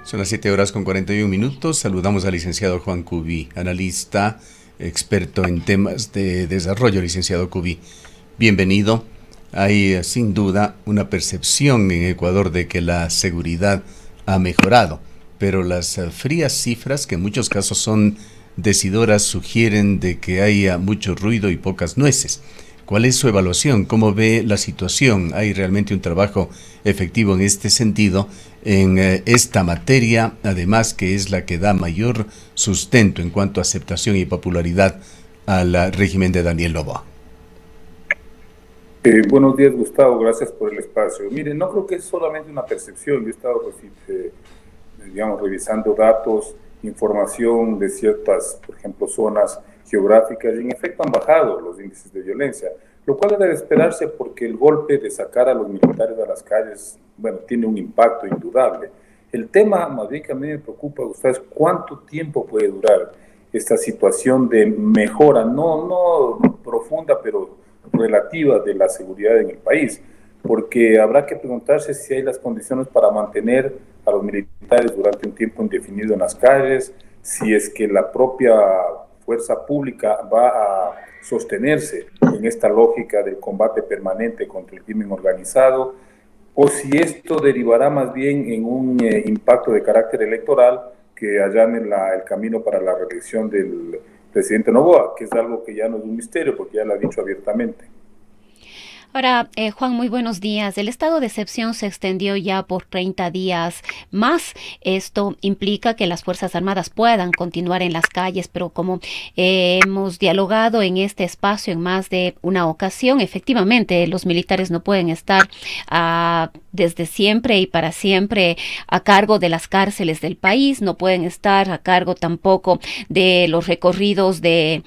Son las 7 horas con 41 minutos. Saludamos al licenciado Juan Cubí, analista, experto en temas de desarrollo. Licenciado Cubí, bienvenido. Hay sin duda una percepción en Ecuador de que la seguridad ha mejorado, pero las frías cifras, que en muchos casos son decidoras, sugieren de que hay mucho ruido y pocas nueces. ¿Cuál es su evaluación? ¿Cómo ve la situación? ¿Hay realmente un trabajo efectivo en este sentido, en esta materia, además que es la que da mayor sustento en cuanto a aceptación y popularidad al régimen de Daniel Noboa? Buenos días, Gustavo, gracias por el espacio. Mire, no creo que es solamente una percepción. Yo he estado revisando datos, información de ciertas, por ejemplo, zonas geográficas, y en efecto han bajado los índices de violencia, lo cual debe esperarse porque el golpe de sacar a los militares a las calles, bueno, tiene un impacto indudable. El tema, más bien, que a mí me preocupa, Gustavo, es cuánto tiempo puede durar esta situación de mejora, no profunda, pero relativa, de la seguridad en el país, porque habrá que preguntarse si hay las condiciones para mantener a los militares durante un tiempo indefinido en las calles, si es que la propia fuerza pública va a sostenerse en esta lógica del combate permanente contra el crimen organizado, o si esto derivará más bien en un impacto de carácter electoral que allane el camino para la reelección del presidente Noboa, que es algo que ya no es un misterio porque ya lo ha dicho abiertamente. Ahora, Juan, muy buenos días. El estado de excepción se extendió ya por 30 días más. Esto implica que las Fuerzas Armadas puedan continuar en las calles, pero como hemos dialogado en este espacio en más de una ocasión, efectivamente los militares no pueden estar desde siempre y para siempre a cargo de las cárceles del país, no pueden estar a cargo tampoco de los recorridos de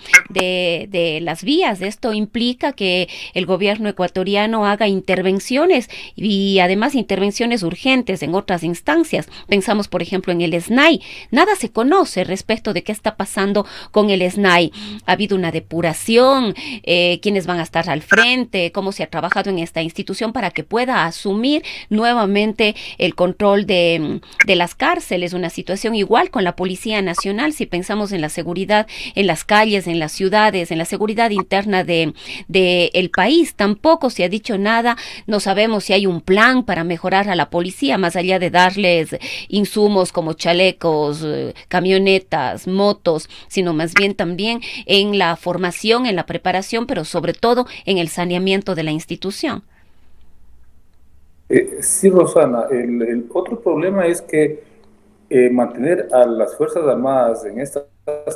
las vías. Esto implica que el gobierno ecuatoriano haga intervenciones y además intervenciones urgentes en otras instancias. Pensamos, por ejemplo, en el SNAI. Nada se conoce respecto de qué está pasando con el SNAI. Ha habido una depuración, quiénes van a estar al frente, cómo se ha trabajado en esta institución para que pueda asumir nuevamente el control de las cárceles. Una situación igual con la Policía Nacional, si pensamos en la seguridad en las calles, en las ciudades, en la seguridad interna de el país. Tampoco se ha dicho nada, no sabemos si hay un plan para mejorar a la policía, más allá de darles insumos como chalecos, camionetas, motos, sino más bien también en la formación, en la preparación, pero sobre todo en el saneamiento de la institución. Sí, Rosana, el otro problema es que mantener a las Fuerzas Armadas en estas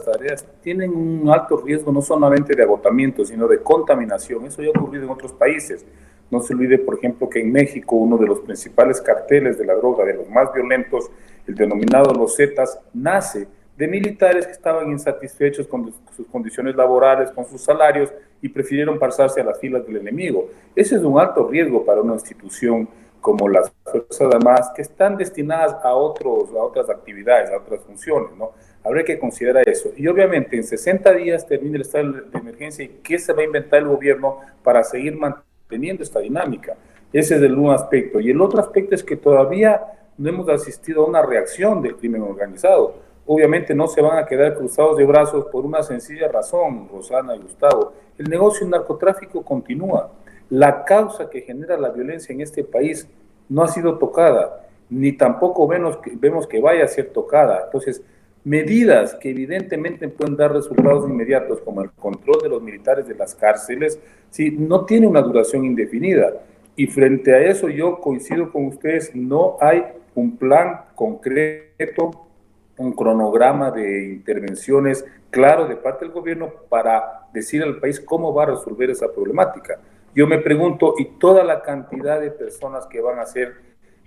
tareas tienen un alto riesgo no solamente de agotamiento, sino de contaminación. Eso ya ha ocurrido en otros países. No se olvide, por ejemplo, que en México uno de los principales carteles de la droga, de los más violentos, el denominado Los Zetas, nace de militares que estaban insatisfechos con sus condiciones laborales, con sus salarios, y prefirieron pasarse a las filas del enemigo. Ese es un alto riesgo para una institución como las Fuerzas Armadas, que están destinadas a otras actividades, a otras funciones, ¿no? Habría que considerar eso. Y obviamente en 60 días termina el estado de emergencia, y ¿qué se va a inventar el gobierno para seguir manteniendo esta dinámica? Ese es el un aspecto. Y el otro aspecto es que todavía no hemos asistido a una reacción del crimen organizado. Obviamente no se van a quedar cruzados de brazos por una sencilla razón, Rosana y Gustavo. El negocio del narcotráfico continúa. La causa que genera la violencia en este país no ha sido tocada, ni tampoco vemos que vaya a ser tocada. Entonces, medidas que evidentemente pueden dar resultados inmediatos, como el control de los militares de las cárceles, sí, no tiene una duración indefinida. Y frente a eso yo coincido con ustedes, no hay un plan concreto, un cronograma de intervenciones claro de parte del gobierno para decir al país cómo va a resolver esa problemática. Yo me pregunto, ¿y toda la cantidad de personas que van a ser,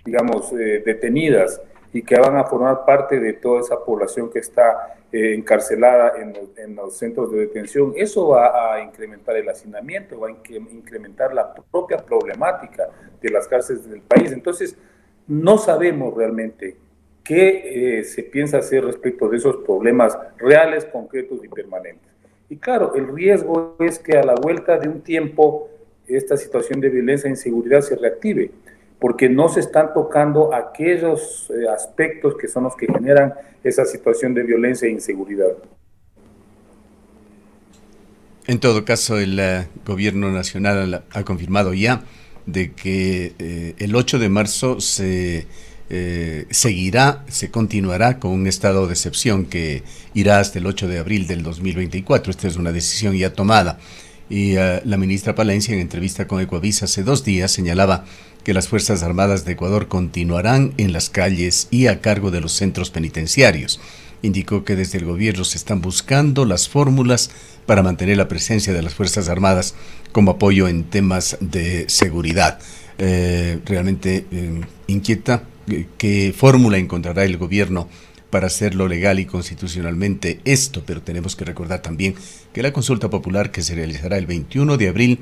digamos, detenidas y que van a formar parte de toda esa población que está encarcelada en los centros de detención? Eso va a incrementar el hacinamiento, va a incrementar la propia problemática de las cárceles del país. Entonces, no sabemos realmente qué se piensa hacer respecto de esos problemas reales, concretos y permanentes. Y claro, el riesgo es que a la vuelta de un tiempo esta situación de violencia e inseguridad se reactive. porque no se están tocando aquellos aspectos que son los que generan esa situación de violencia e inseguridad. En todo caso, el gobierno nacional ha confirmado ya de que el 8 de marzo se continuará con un estado de excepción que irá hasta el 8 de abril del 2024. Esta es una decisión ya tomada. Y la ministra Palencia, en entrevista con Ecuavisa hace 2 días, señalaba que las Fuerzas Armadas de Ecuador continuarán en las calles y a cargo de los centros penitenciarios. Indicó que desde el gobierno se están buscando las fórmulas para mantener la presencia de las Fuerzas Armadas como apoyo en temas de seguridad. Realmente inquieta qué fórmula encontrará el gobierno para hacerlo legal y constitucionalmente esto, pero tenemos que recordar también que la consulta popular que se realizará el 21 de abril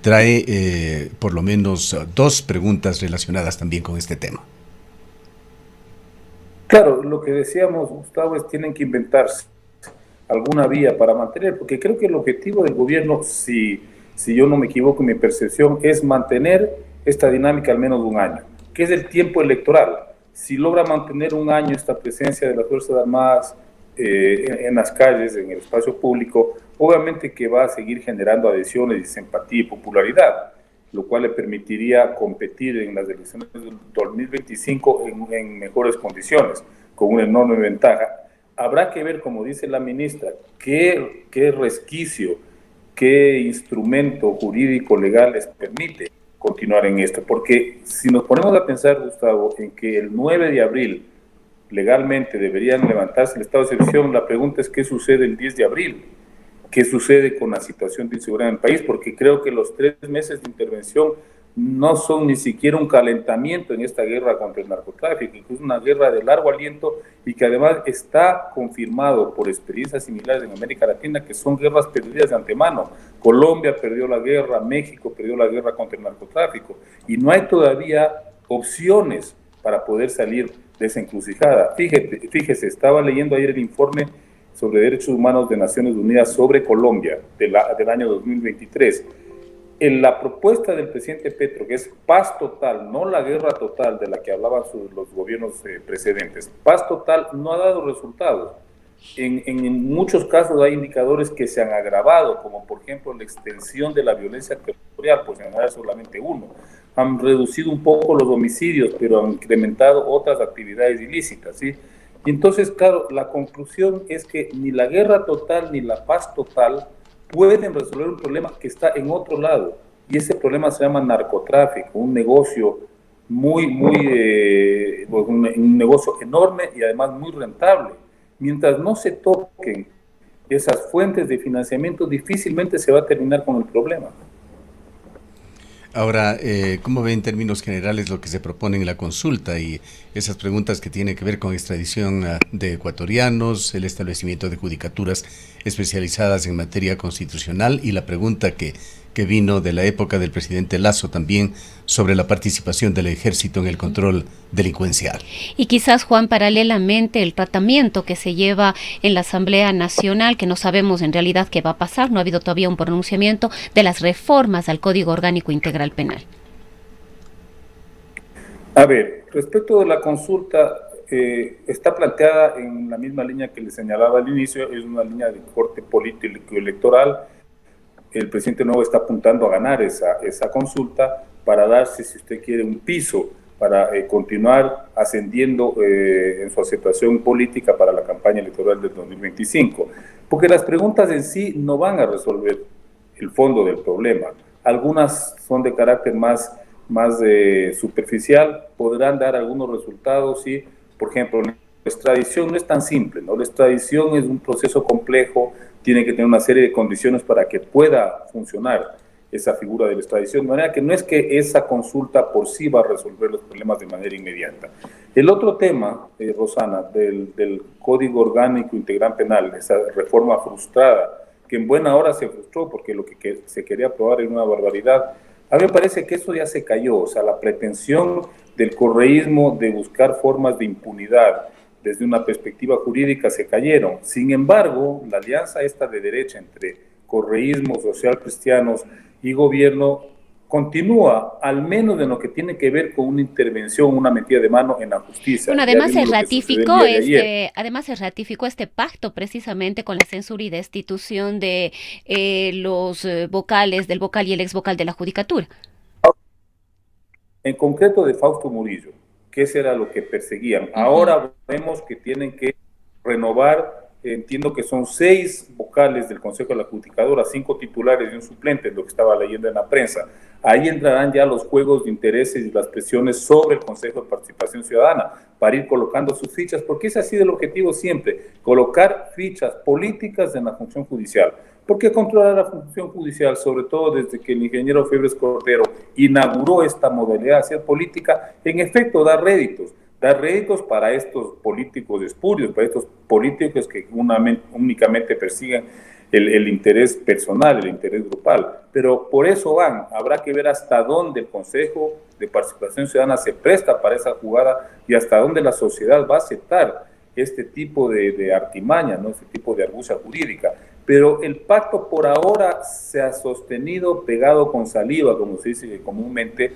trae por lo menos 2 preguntas relacionadas también con este tema. Claro, lo que decíamos, Gustavo, es tienen que inventarse alguna vía para mantener, porque creo que el objetivo del gobierno, si yo no me equivoco en mi percepción, es mantener esta dinámica al menos 1 año, que es el tiempo electoral. Si logra mantener 1 año esta presencia de las Fuerzas Armadas en las calles, en el espacio público, obviamente que va a seguir generando adhesiones y simpatía y popularidad, lo cual le permitiría competir en las elecciones del 2025 en mejores condiciones, con una enorme ventaja. Habrá que ver, como dice la ministra, qué resquicio, qué instrumento jurídico legal les permite continuar en esto, porque si nos ponemos a pensar, Gustavo, en que el 9 de abril legalmente deberían levantarse el estado de excepción, la pregunta es qué sucede el 10 de abril, qué sucede con la situación de inseguridad en el país, porque creo que los 3 meses de intervención no son ni siquiera un calentamiento en esta guerra contra el narcotráfico, que es una guerra de largo aliento y que además está confirmado por experiencias similares en América Latina que son guerras perdidas de antemano. Colombia perdió la guerra, México perdió la guerra contra el narcotráfico y no hay todavía opciones para poder salir de esa encrucijada. Fíjese, estaba leyendo ayer el informe sobre derechos humanos de Naciones Unidas sobre Colombia del año 2023. En la propuesta del presidente Petro, que es paz total, no la guerra total de la que hablaban los gobiernos precedentes, paz total no ha dado resultados. En muchos casos hay indicadores que se han agravado, como por ejemplo la extensión de la violencia territorial, pues en realidad solamente uno. Han reducido un poco los homicidios, pero han incrementado otras actividades ilícitas, ¿sí? Y entonces, claro, la conclusión es que ni la guerra total ni la paz total pueden resolver un problema que está en otro lado, y ese problema se llama narcotráfico, un negocio un negocio enorme y además muy rentable. Mientras no se toquen esas fuentes de financiamiento, difícilmente se va a terminar con el problema. Ahora, ¿cómo ve en términos generales lo que se propone en la consulta y esas preguntas que tienen que ver con extradición de ecuatorianos, el establecimiento de judicaturas especializadas en materia constitucional y la pregunta que vino de la época del presidente Lasso también sobre la participación del ejército en el control delincuencial? Y quizás, Juan, paralelamente el tratamiento que se lleva en la Asamblea Nacional, que no sabemos en realidad qué va a pasar, no ha habido todavía un pronunciamiento de las reformas al Código Orgánico Integral Penal. A ver, respecto de la consulta, está planteada en la misma línea que le señalaba al inicio, es una línea de corte político electoral. El presidente nuevo está apuntando a ganar esa consulta para darse, si usted quiere, un piso para continuar ascendiendo en su aceptación política para la campaña electoral del 2025. Porque las preguntas en sí no van a resolver el fondo del problema. Algunas son de carácter más superficial, podrán dar algunos resultados, sí. Por ejemplo, la extradición no es tan simple, ¿no? La extradición es un proceso complejo, tiene que tener una serie de condiciones para que pueda funcionar esa figura de la extradición, de manera que no es que esa consulta por sí va a resolver los problemas de manera inmediata. El otro tema, Rosana, del Código Orgánico Integral Penal, esa reforma frustrada, que en buena hora se frustró porque lo que se quería aprobar era una barbaridad. A mí me parece que eso ya se cayó, o sea, la pretensión del correísmo de buscar formas de impunidad desde una perspectiva jurídica se cayeron. Sin embargo, la alianza esta de derecha entre correísmo, social cristianos y gobierno continúa, al menos en lo que tiene que ver con una intervención, una metida de mano en la justicia. Bueno, además se ratificó este pacto precisamente con la censura y destitución de los vocales, del vocal y el ex vocal de la Judicatura. En concreto de Fausto Murillo, que ese era lo que perseguían. Ahora vemos que tienen que renovar, entiendo que son 6 vocales del Consejo de la Judicatura, 5 titulares y un suplente, lo que estaba leyendo en la prensa. Ahí entrarán ya los juegos de intereses y las presiones sobre el Consejo de Participación Ciudadana para ir colocando sus fichas, porque ese ha sido el objetivo siempre, colocar fichas políticas en la función judicial. ¿Por qué controlar la función judicial? Sobre todo desde que el ingeniero Febres Cordero inauguró esta modalidad de hacer política, en efecto da réditos para estos políticos espurios, para estos políticos que únicamente persiguen el interés personal, el interés grupal. Pero por eso habrá que ver hasta dónde el Consejo de Participación Ciudadana se presta para esa jugada y hasta dónde la sociedad va a aceptar este tipo de artimaña, ¿no? Este tipo de argucia jurídica. Pero el pacto por ahora se ha sostenido pegado con saliva, como se dice comúnmente,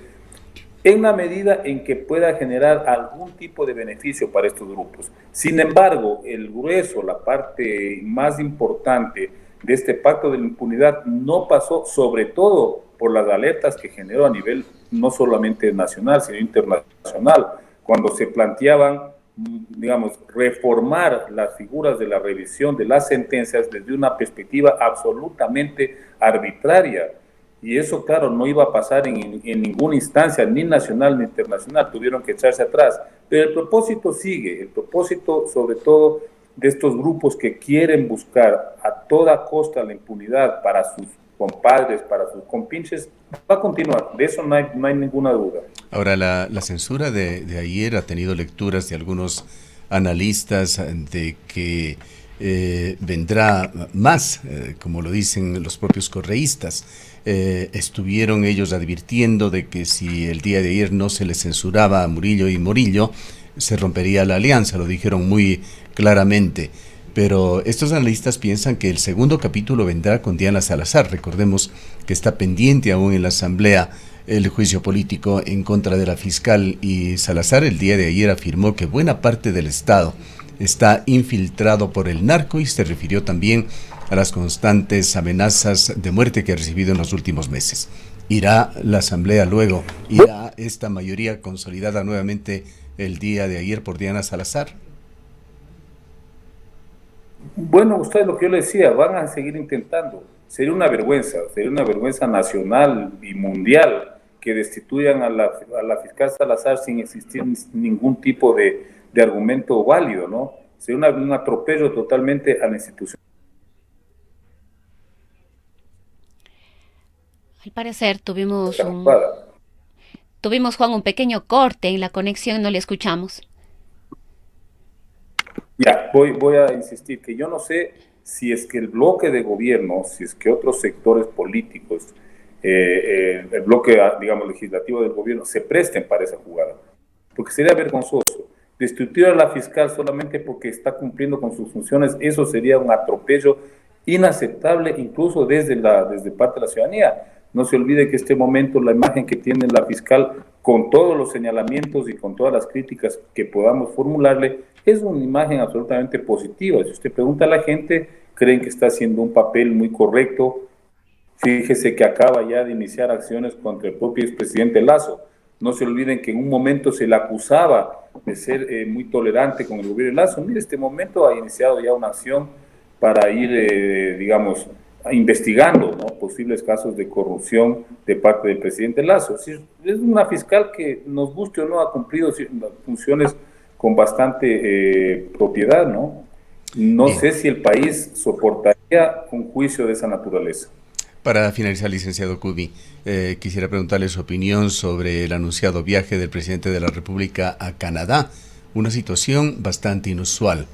en la medida en que pueda generar algún tipo de beneficio para estos grupos. Sin embargo, el grueso, la parte más importante de este pacto de la impunidad no pasó, sobre todo por las alertas que generó a nivel no solamente nacional, sino internacional, cuando se planteaban, digamos, reformar las figuras de la revisión de las sentencias desde una perspectiva absolutamente arbitraria. Y eso, claro, no iba a pasar en ninguna instancia, ni nacional ni internacional, tuvieron que echarse atrás. Pero el propósito sigue, el propósito sobre todo de estos grupos que quieren buscar a toda costa la impunidad para sus compadres, para sus compinches, va a continuar, de eso no hay ninguna duda. Ahora, la censura de ayer ha tenido lecturas de algunos analistas de que vendrá más, como lo dicen los propios correístas. Estuvieron ellos advirtiendo de que si el día de ayer no se les censuraba a Murillo y Morillo, se rompería la alianza, lo dijeron muy claramente. Pero estos analistas piensan que el segundo capítulo vendrá con Diana Salazar. Recordemos que está pendiente aún en la Asamblea el juicio político en contra de la fiscal, y Salazar el día de ayer afirmó que buena parte del Estado está infiltrado por el narco y se refirió también a las constantes amenazas de muerte que ha recibido en los últimos meses. ¿Irá la Asamblea luego? ¿Irá esta mayoría consolidada nuevamente el día de ayer por Diana Salazar? Bueno, ustedes lo que yo les decía, van a seguir intentando. Sería una vergüenza nacional y mundial que destituyan a la fiscal Salazar sin existir ningún tipo de argumento válido, ¿no? Sería un atropello totalmente a la institución. Al parecer tuvimos, Juan, un pequeño corte en la conexión, no le escuchamos. Ya, voy a insistir que yo no sé si es que el bloque de gobierno, si es que otros sectores políticos, el bloque, digamos, legislativo del gobierno, se presten para esa jugada. Porque sería vergonzoso. Destituir a la fiscal solamente porque está cumpliendo con sus funciones, eso sería un atropello inaceptable incluso desde parte de la ciudadanía. No se olvide que este momento la imagen que tiene la fiscal, con todos los señalamientos y con todas las críticas que podamos formularle, es una imagen absolutamente positiva. Si usted pregunta a la gente, creen que está haciendo un papel muy correcto. Fíjese que acaba ya de iniciar acciones contra el propio expresidente Lasso. No se olviden que en un momento se le acusaba de ser muy tolerante con el gobierno de Lasso. Mire, este momento ha iniciado ya una acción para ir, digamos, investigando, ¿no?, posibles casos de corrupción de parte del presidente Lasso. Es una fiscal que, nos guste o no, ha cumplido funciones con bastante propiedad, ¿no? No sé si el país soportaría un juicio de esa naturaleza. Para finalizar, licenciado Kubi, quisiera preguntarle su opinión sobre el anunciado viaje del presidente de la República a Canadá, una situación bastante inusual.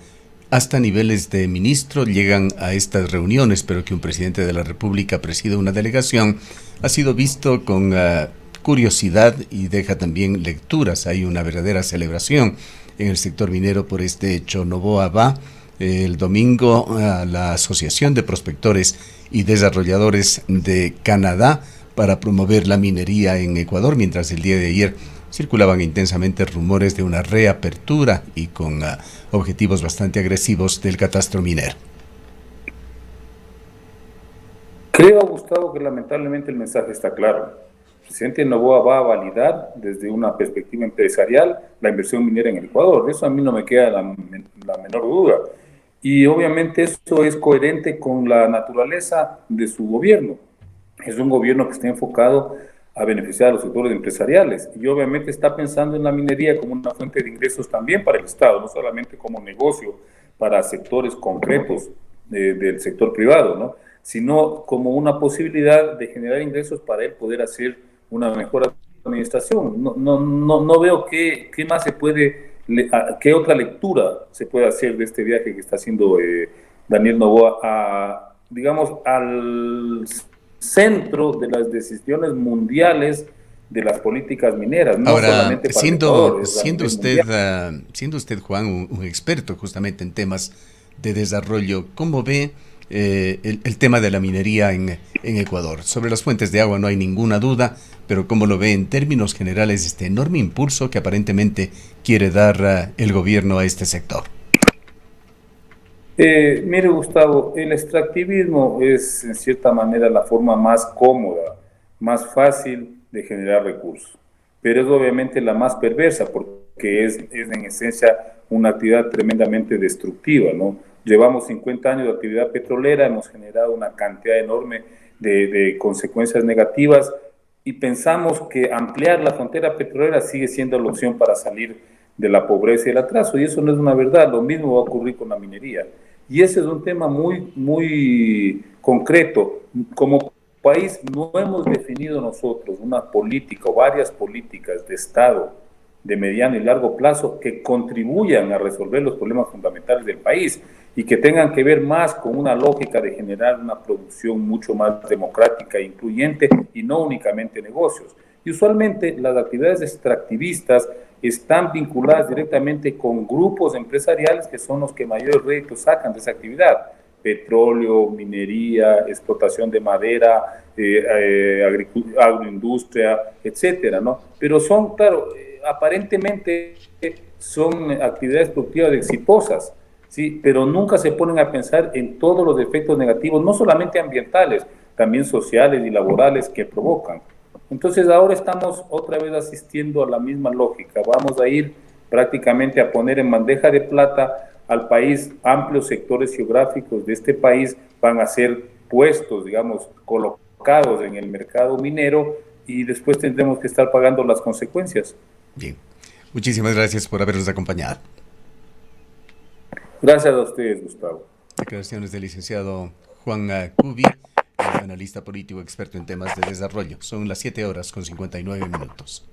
Hasta niveles de ministro llegan a estas reuniones, pero que un presidente de la República presida una delegación ha sido visto con curiosidad y deja también lecturas. Hay una verdadera celebración en el sector minero por este hecho. Novoa va el domingo a la Asociación de Prospectores y Desarrolladores de Canadá para promover la minería en Ecuador, mientras el día de ayer circulaban intensamente rumores de una reapertura y con objetivos bastante agresivos del catastro minero. Creo, Gustavo, que lamentablemente el mensaje está claro. El presidente Noboa va a validar desde una perspectiva empresarial la inversión minera en el Ecuador. De eso a mí no me queda la menor duda. Y obviamente eso es coherente con la naturaleza de su gobierno. Es un gobierno que está enfocado a beneficiar a los sectores empresariales y obviamente está pensando en la minería como una fuente de ingresos también para el Estado, no solamente como negocio para sectores concretos del sector privado, ¿no? Sino como una posibilidad de generar ingresos para él poder hacer una mejor administración. No veo qué más se puede, qué otra lectura se puede hacer de este viaje que está haciendo Daniel Noboa digamos, al centro de las decisiones mundiales de las políticas mineras, no Ahora, solamente para Ecuador, siendo usted, Juan, un experto justamente en temas de desarrollo, ¿cómo ve el tema de la minería en Ecuador? Sobre las fuentes de agua no hay ninguna duda, pero ¿cómo lo ve en términos generales este enorme impulso que aparentemente quiere dar el gobierno a este sector? Mire, Gustavo, el extractivismo es en cierta manera la forma más cómoda, más fácil de generar recursos, pero es obviamente la más perversa porque es en esencia una actividad tremendamente destructiva, ¿no? Llevamos 50 años de actividad petrolera, hemos generado una cantidad enorme de consecuencias negativas y pensamos que ampliar la frontera petrolera sigue siendo la opción para salir de la pobreza y el atraso, y eso no es una verdad. Lo mismo va a ocurrir con la minería. Y ese es un tema muy concreto. Como país no hemos definido nosotros una política o varias políticas de Estado de mediano y largo plazo que contribuyan a resolver los problemas fundamentales del país y que tengan que ver más con una lógica de generar una producción mucho más democrática e incluyente y no únicamente negocios. Y usualmente las actividades extractivistas están vinculadas directamente con grupos empresariales que son los que mayores réditos sacan de esa actividad. Petróleo, minería, explotación de madera, agroindustria, etcétera, ¿no? Pero son, claro, aparentemente son actividades productivas exitosas, ¿sí? Pero nunca se ponen a pensar en todos los efectos negativos, no solamente ambientales, también sociales y laborales que provocan. Entonces ahora estamos otra vez asistiendo a la misma lógica. Vamos a ir prácticamente a poner en bandeja de plata al país. Amplios sectores geográficos de este país van a ser puestos, digamos, colocados en el mercado minero y después tendremos que estar pagando las consecuencias. Bien, muchísimas gracias por habernos acompañado. Gracias a ustedes, Gustavo. Declaraciones del licenciado Juan Cubi, analista político experto en temas de desarrollo. Son las 7:59 minutos.